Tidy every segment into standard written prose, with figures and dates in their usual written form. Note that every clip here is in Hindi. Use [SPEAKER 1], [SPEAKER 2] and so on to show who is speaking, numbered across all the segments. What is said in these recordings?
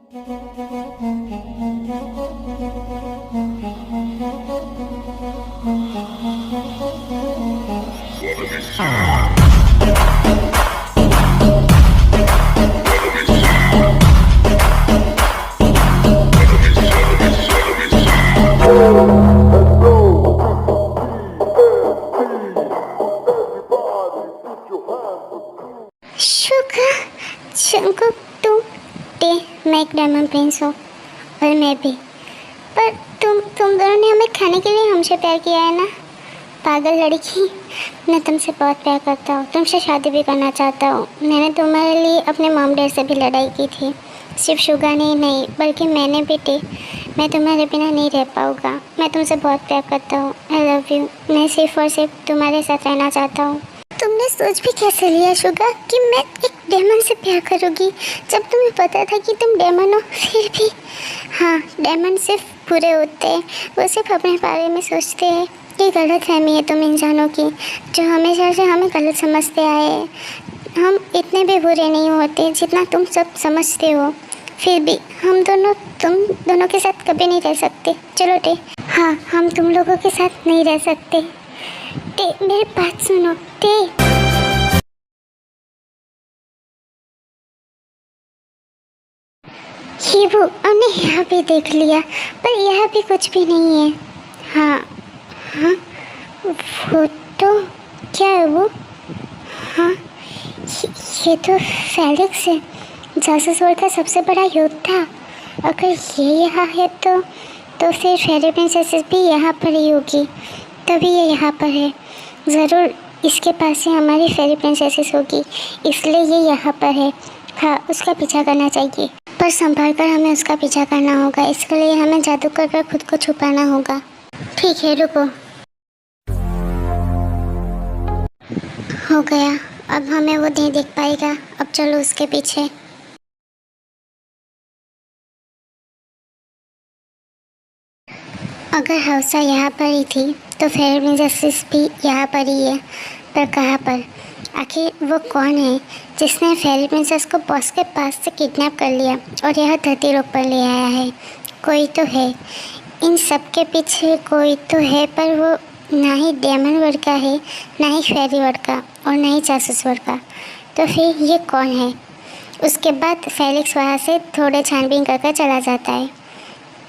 [SPEAKER 1] शुगर, जंगकुक, तुम डे मैं एक डायमंड प्रिंस हूँ और मैं भी। पर तुम दोनों ने हमें खाने के लिए हमसे प्यार किया है ना। पागल लड़की, मैं तुमसे बहुत प्यार करता हूँ, तुमसे शादी भी करना चाहता हूँ। मैंने तुम्हारे लिए अपने मॉम डैड से भी लड़ाई की थी। सिर्फ शुगर ने ही नहीं बल्कि मैंने भी टी। मैं तुम्हारे बिना नहीं रह पाऊँगा। मैं तुमसे बहुत प्यार करता हूँ। आई लव यू। मैं सिर्फ और सिर्फ तुम्हारे साथ रहना चाहता हूँ। तुमने सोच भी कैसे लिया शुगर कि मैं एक डेमन से प्यार करूँगी, जब तुम्हें पता था कि तुम डेमन हो। फिर भी हाँ, डेमन सिर्फ बुरे होते हैं, वो सिर्फ अपने बारे में सोचते हैं। ये गलत फहमी है तुम इंसानों की, जो हमेशा से हमें गलत समझते आए हैं। हम इतने भी बुरे नहीं होते जितना तुम सब समझते हो। फिर भी हम तुम दोनों के साथ कभी नहीं रह सकते। चलो टे, हाँ हम तुम लोगों के साथ नहीं रह सकते। टे मेरी बात सुनो टे। ये वो हमने यहाँ भी देख लिया, पर यहाँ भी कुछ भी नहीं है। हाँ हाँ, वो तो क्या है वो? हाँ, ये तो फेलिक्स है, जासूस वर्ल्ड का सबसे बड़ा योद्धा। अगर ये यहाँ है तो फिर फेरी प्रिंसेस भी यहाँ पर ही होगी, तभी ये यहाँ पर है। ज़रूर इसके पास ही हमारी फेरी प्रिंसेस होगी, इसलिए ये यहाँ पर है। हाँ, उसका पीछा करना चाहिए, पर संभाल कर हमें उसका पीछा करना होगा। इसके लिए हमें जादू कर खुद को छुपाना होगा। ठीक है, रुको। हो गया, अब हमें वो नहीं देख पाएगा। अब चलो उसके पीछे। अगर हौसा यहाँ पर ही थी तो फेरी प्रिंसेस भी यहाँ पर ही है, पर कहाँ पर? आखिर वो कौन है जिसने फेरी प्रिंसेस को बॉस के पास से किडनैप कर लिया और यह धरती रोक पर ले आया है? कोई तो है, इन सब के पीछे कोई तो है, पर वो ना ही डेमन वर्ड का है, ना ही फेरी वर्ड का, और ना ही जासूस वर्ड का। तो फिर ये कौन है? उसके बाद फेलिक्स वहाँ से थोड़े छानबीन कर चला जाता है।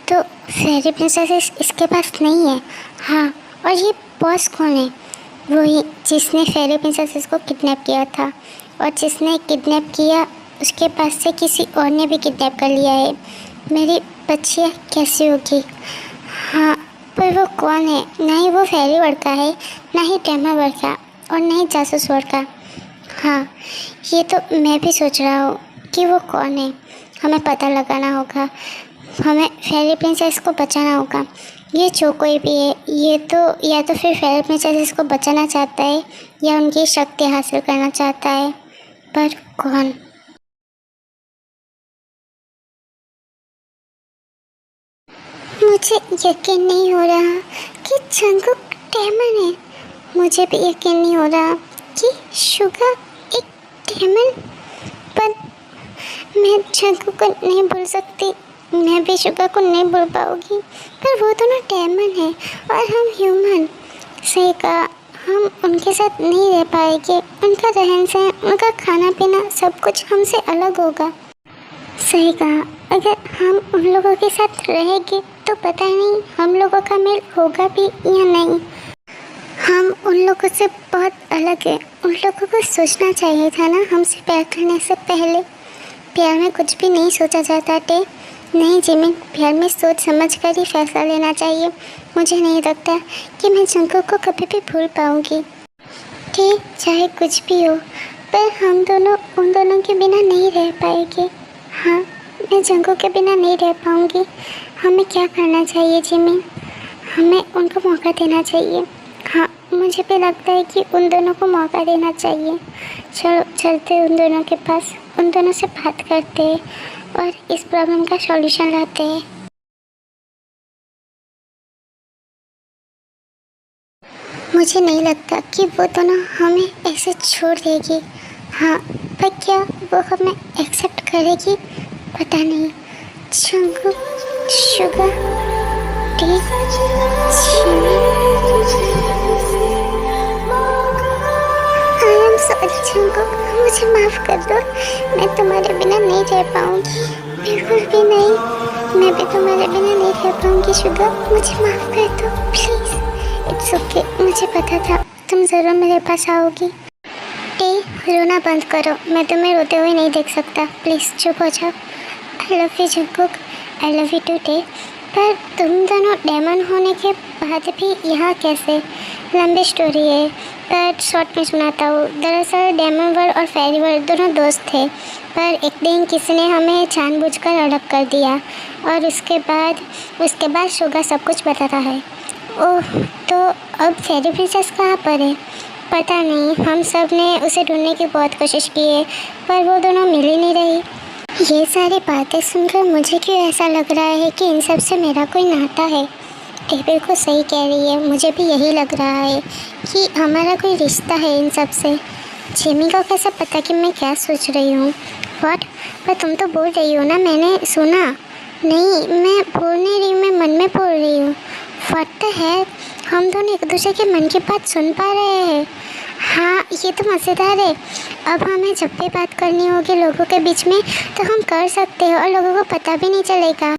[SPEAKER 1] तो फेरी प्रिंसेस इसके पास नहीं है। हाँ, और ये बॉस कौन है? वही जिसने फेरी प्रिंसेस को किडनैप किया था, और जिसने किडनैप किया उसके पास से किसी और ने भी किडनैप कर लिया है। मेरी बच्चियाँ कैसी होगी? हाँ, पर वो कौन है? ना ही वो फेरी वर्ड का है, ना ही डेमन वर्ड का, और ना ही जासूस वर्ड का। हाँ, ये तो मैं भी सोच रहा हूँ कि वो कौन है। हमें पता लगाना होगा, हमें फेरी प्रिंसेस को बचाना होगा। ये जो कोई भी है, ये तो या तो फिर फेरी प्रिंसेस को बचाना चाहता है या उनकी शक्ति हासिल करना चाहता है, पर कौन? मुझे यकीन नहीं हो रहा कि जंगकुक डेमन है। मुझे भी यकीन नहीं हो रहा कि शुगर एक डेमन। पर मैं जंगकुक को नहीं भूल सकती, मैं भी शुगर को नहीं भूल पाऊंगी। पर वो दोनों डेमन है और हम ह्यूमन। सही कहा, हम उनके साथ नहीं रह पाएंगे। उनका रहन सहन, उनका खाना पीना सब कुछ हमसे अलग होगा। सही कहा, अगर हम उन लोगों के साथ रहेंगे तो पता नहीं हम लोगों का मेल होगा भी या नहीं। हम उन लोगों से बहुत अलग है। उन लोगों को सोचना चाहिए था ना हमसे प्यार करने से पहले। प्यार में कुछ भी नहीं सोचा जाता टे। नहीं जिमिन, प्यार में सोच समझ कर ही फैसला लेना चाहिए। मुझे नहीं लगता कि मैं जंगकुक को कभी भी भूल पाऊँगी। ठीक, चाहे कुछ भी हो, पर हम दोनों उन दोनों के बिना नहीं रह पाएंगे। हाँ, मैं जंगकुक के बिना नहीं रह पाऊँगी। हमें क्या करना चाहिए जिमिन? हमें उनको मौका देना चाहिए। हाँ, मुझे भी लगता है कि उन दोनों को मौका देना चाहिए। चलो चलते हैं उन दोनों के पास, उन दोनों से बात करते हैं और इस प्रॉब्लम का सॉल्यूशन लाते हैं। मुझे नहीं लगता कि वो दोनों हमें ऐसे छोड़ देगी। हाँ, पर क्या वो हमें एक्सेप्ट करेगी? पता नहीं। Jungkook, Suga, T, Jimin. I am sorry Jungkook, मुझे माफ़ कर दो। मैं तुम्हारे बिना नहीं रह पाऊंगी, बिल्कुल भी नहीं। मैं भी तुम्हारे बिना नहीं रह पाऊंगी शुगा, मुझे माफ़ कर दो प्लीज़। इट्स ओके, मुझे पता था तुम ज़रूर मेरे पास आओगी। टी, रोना बंद करो, मैं तुम्हें रोते हुए नहीं देख सकता, प्लीज़ चुप हो जाओ। I love you Jungkook, I love you too टी। पर तुम दोनों डेमन होने के बाद भी यहाँ कैसे? लंबी स्टोरी है, पर शॉर्ट में सुनाता हूँ। दरअसल डेमन वर्ल्ड और फेरी वर्ल्ड दोनों दोस्त थे, पर एक दिन किसी ने हमें जानबूझकर अलग कर दिया और उसके बाद शुगा सब कुछ बताता है। ओह, तो अब फेरी प्रिंसेस कहाँ पर है? पता नहीं, हम सब ने उसे ढूंढने की बहुत कोशिश की है, पर वो दोनों मिल ही नहीं रही। ये सारी बातें सुनकर मुझे क्यों ऐसा लग रहा है कि इन सब से मेरा कोई नाता है। टेबल को सही कह रही है, मुझे भी यही लग रहा है कि हमारा कोई रिश्ता है इन सब से। जिमी को कैसे पता कि मैं क्या सोच रही हूँ? व्हाट? पर तुम तो बोल रही हो ना, मैंने सुना। नहीं, मैं बोल नहीं रही हूँ, मैं मन में बोल रही हूँ। व्हाट द हेक, हम दोनों एक दूसरे के मन की बात सुन पा रहे हैं। हाँ, ये तो मज़ेदार है। अब हमें जब भी बात करनी होगी लोगों के बीच में तो हम कर सकते हैं और लोगों को पता भी नहीं चलेगा।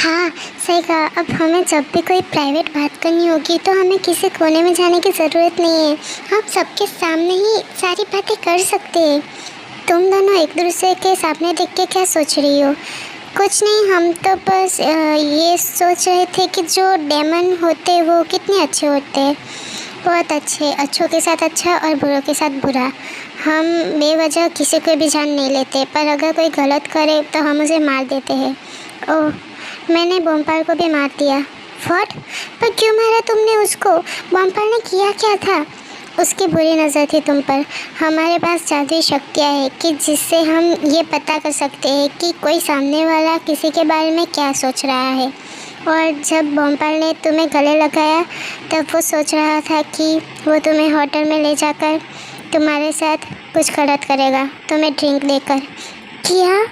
[SPEAKER 1] हाँ, सही कहा। अब हमें जब भी कोई प्राइवेट बात करनी होगी तो हमें किसी कोने में जाने की ज़रूरत नहीं है, हम सबके सामने ही सारी बातें कर सकते हैं। तुम दोनों एक दूसरे के सामने देख के क्या सोच रही हो? कुछ नहीं, हम तो बस ये सोच रहे थे कि जो डेमन होते वो कितने अच्छे होते हैं। बहुत अच्छे, अच्छों के साथ अच्छा और बुरों के साथ बुरा। हम बेवजह किसी को भी जान नहीं लेते, पर अगर कोई गलत करे तो हम उसे मार देते हैं। ओह, मैंने बोमपाल को भी मार दिया। व्हाट? पर क्यों मारा तुमने उसको? बोमपाल ने किया क्या था? उसकी बुरी नज़र थी तुम पर। हमारे पास जादुई शक्तियाँ हैं कि जिससे हम ये पता कर सकते हैं कि कोई सामने वाला किसी के बारे में क्या सोच रहा है। और जब बोमपाल ने तुम्हें गले लगाया तब वो सोच रहा था कि वो तुम्हें होटल में ले जाकर तुम्हारे साथ कुछ गलत करेगा, तुम्हें ड्रिंक देकर। क्या?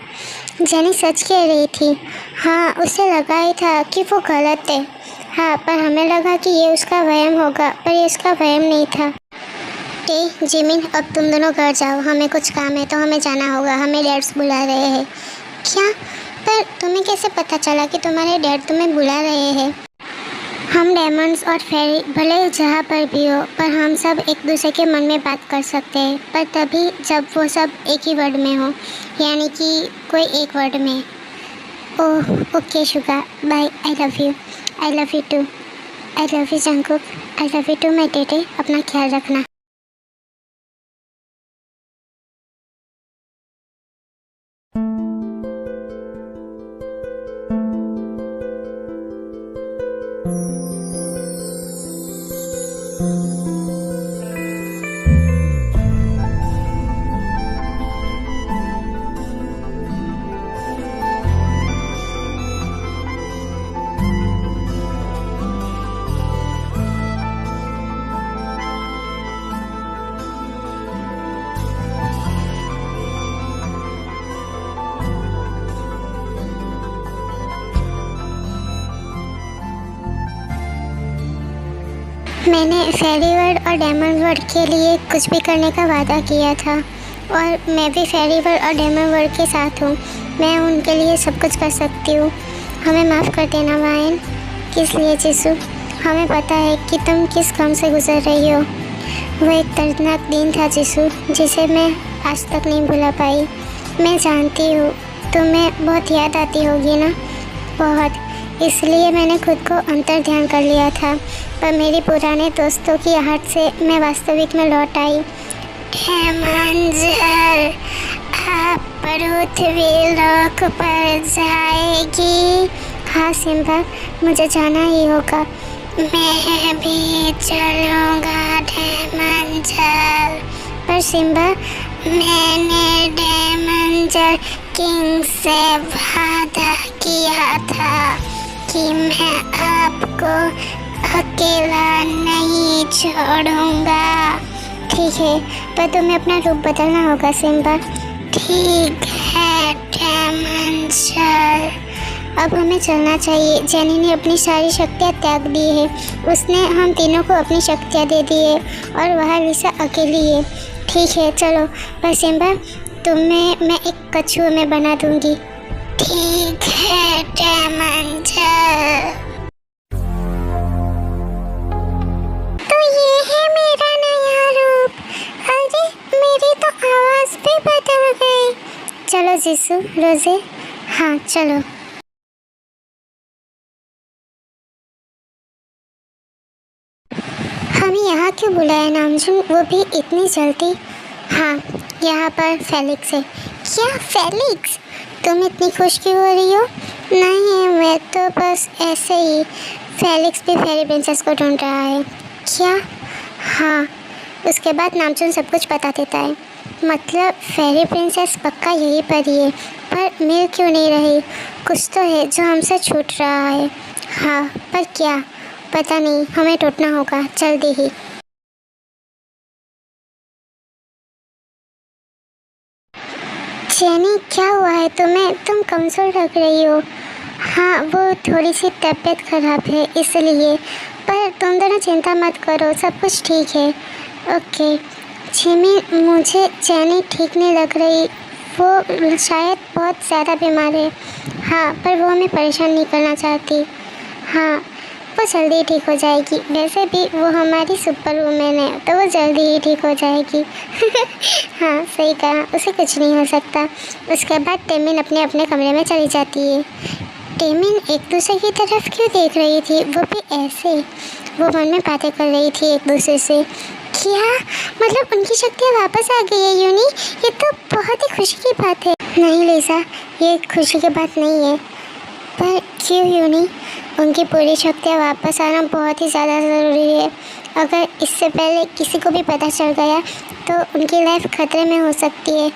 [SPEAKER 1] जेनी सच कह रही थी। हाँ, उसे लगा ही था कि वो गलत है। हाँ, पर हमें लगा कि ये उसका वहम होगा, पर ये उसका वहम नहीं था। जिमिन, अब तुम दोनों घर जाओ, हमें कुछ काम है तो हमें जाना होगा, हमें डैड्स बुला रहे हैं। क्या? पर तुम्हें कैसे पता चला कि तुम्हारे डैड तुम्हें बुला रहे हैं? हम डेमन्स और फेरी भले जहाँ पर भी हो, पर हम सब एक दूसरे के मन में बात कर सकते हैं, पर तभी जब वो सब एक ही वर्ड में हो, यानी कि कोई एक वर्ड में। Oh, okay Suga, bye, I love you too. I love you Jungkook, I love you too my Taetae. अपना ख्याल रखना। मैंने फेरी वर्ल्ड और डेमन वर्ल्ड के लिए कुछ भी करने का वादा किया था, और मैं भी फेरी वर्ल्ड और डेमन वर्ल्ड के साथ हूँ। मैं उनके लिए सब कुछ कर सकती हूँ। हमें माफ़ कर देना वाइन। किस लिए जिसू? हमें पता है कि तुम किस गम से गुजर रही हो। वो एक दर्दनाक दिन था जिसू, जिसे मैं आज तक नहीं भुला पाई। मैं जानती हूँ तुम्हें बहुत याद आती होगी ना, बहुत। इसलिए मैंने खुद को अंतर ध्यान कर लिया था, पर मेरी पुराने दोस्तों की आहट से मैं वास्तविक में लौट आई। मंजर आप पृथ्वी लोक पर जाएगी। हाँ सिम्बा, मुझे जाना ही होगा। मैं भी चलूँगा डेमंजर। पर सिम्बा, मैंने डेमंजर किंग से वादा किया था कि मैं आपको अकेला नहीं छोड़ूंगा। ठीक है, पर तुम्हें अपना रूप बदलना होगा सिम्बा। ठीक है डेमंजर, अब हमें चलना चाहिए। जेनी ने अपनी सारी शक्तियाँ त्याग दी है। उसने हम तीनों को अपनी शक्तियाँ दे दी है और वह लिसा अकेली है। ठीक है चलो, पर सिम्बा तुम्हें मैं एक कछुए में बना दूंगी। ठीक है डेमन चल। तो ये है मेरा नया रूप। अरे मेरी तो आवाज़ भी बदल गई। चलो जीसू रोजे, हाँ चलो। हमें यहाँ क्यों बुलाया नामजून, वो भी इतनी जल्दी? हाँ, यहाँ पर फेलिक्स है। क्या फेलिक्स, तुम इतनी खुश क्यों हो रही हो? नहीं मैं तो बस ऐसे ही। फेलिक्स भी फेरी प्रिंसेस को ढूंढ रहा है। क्या? हाँ, उसके बाद नामजून सब कुछ बता देता है। मतलब फेरी प्रिंसेस पक्का यहीं पर ही है, पर मिल क्यों नहीं रही? कुछ तो है जो हमसे छूट रहा है। हाँ, पर क्या पता नहीं, हमें टूटना होगा जल्दी ही। जेनी क्या हुआ है तुम्हें? तुम कमज़ोर लग रही हो। हाँ वो थोड़ी सी तबीयत खराब है इसलिए, पर तुम दोनों चिंता मत करो, सब कुछ ठीक है। ओके जिमी, मुझे जेनी ठीक नहीं लग रही। वो शायद बहुत ज़्यादा बीमार है। हाँ पर वो हमें परेशान नहीं करना चाहती। हाँ वो जल्दी ठीक हो जाएगी। वैसे भी वो हमारी सुपर वुमेन है तो वो जल्दी ही ठीक हो जाएगी। हाँ सही कहा, उसे कुछ नहीं हो सकता। उसके बाद टेमिन अपने अपने कमरे में चली जाती है। टेमिन एक दूसरे की तरफ क्यों देख रही थी, वो भी ऐसे? वो मन में बातें कर रही थी एक दूसरे से। क्या मतलब उनकी शक्तियाँ वापस आ गई है यूनी? ये तो बहुत ही खुशी की बात है। नहीं लिसा, ये खुशी की बात नहीं है। पर क्यों यूनी? उनकी पूरी शक्तियाँ वापस आना बहुत ही ज़्यादा ज़रूरी है। अगर इससे पहले किसी को भी पता चल गया तो उनकी लाइफ खतरे में हो सकती है।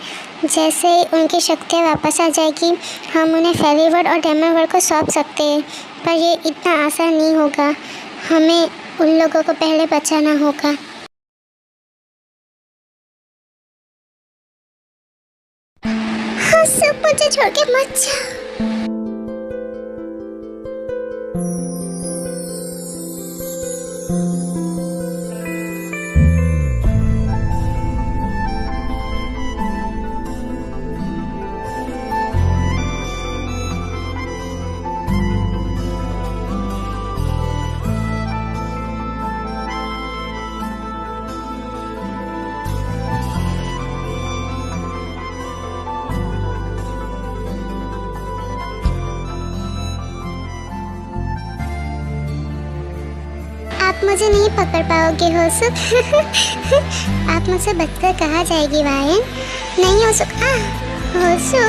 [SPEAKER 1] जैसे ही उनकी शक्तियाँ वापस आ जाएगी हम उन्हें फेरी वर्ल्ड और डेमन वर्ल्ड को सौंप सकते हैं, पर ये इतना आसान नहीं होगा। हमें उन लोगों को पहले बचाना होगा। हाँ सब मुझे छोड़ के मत जाओ। आप मुझे नहीं पकड़ पाओगे होसु। आप मुझसे बचकर कहाँ जाएगी वायन? नहीं होसु, होसु।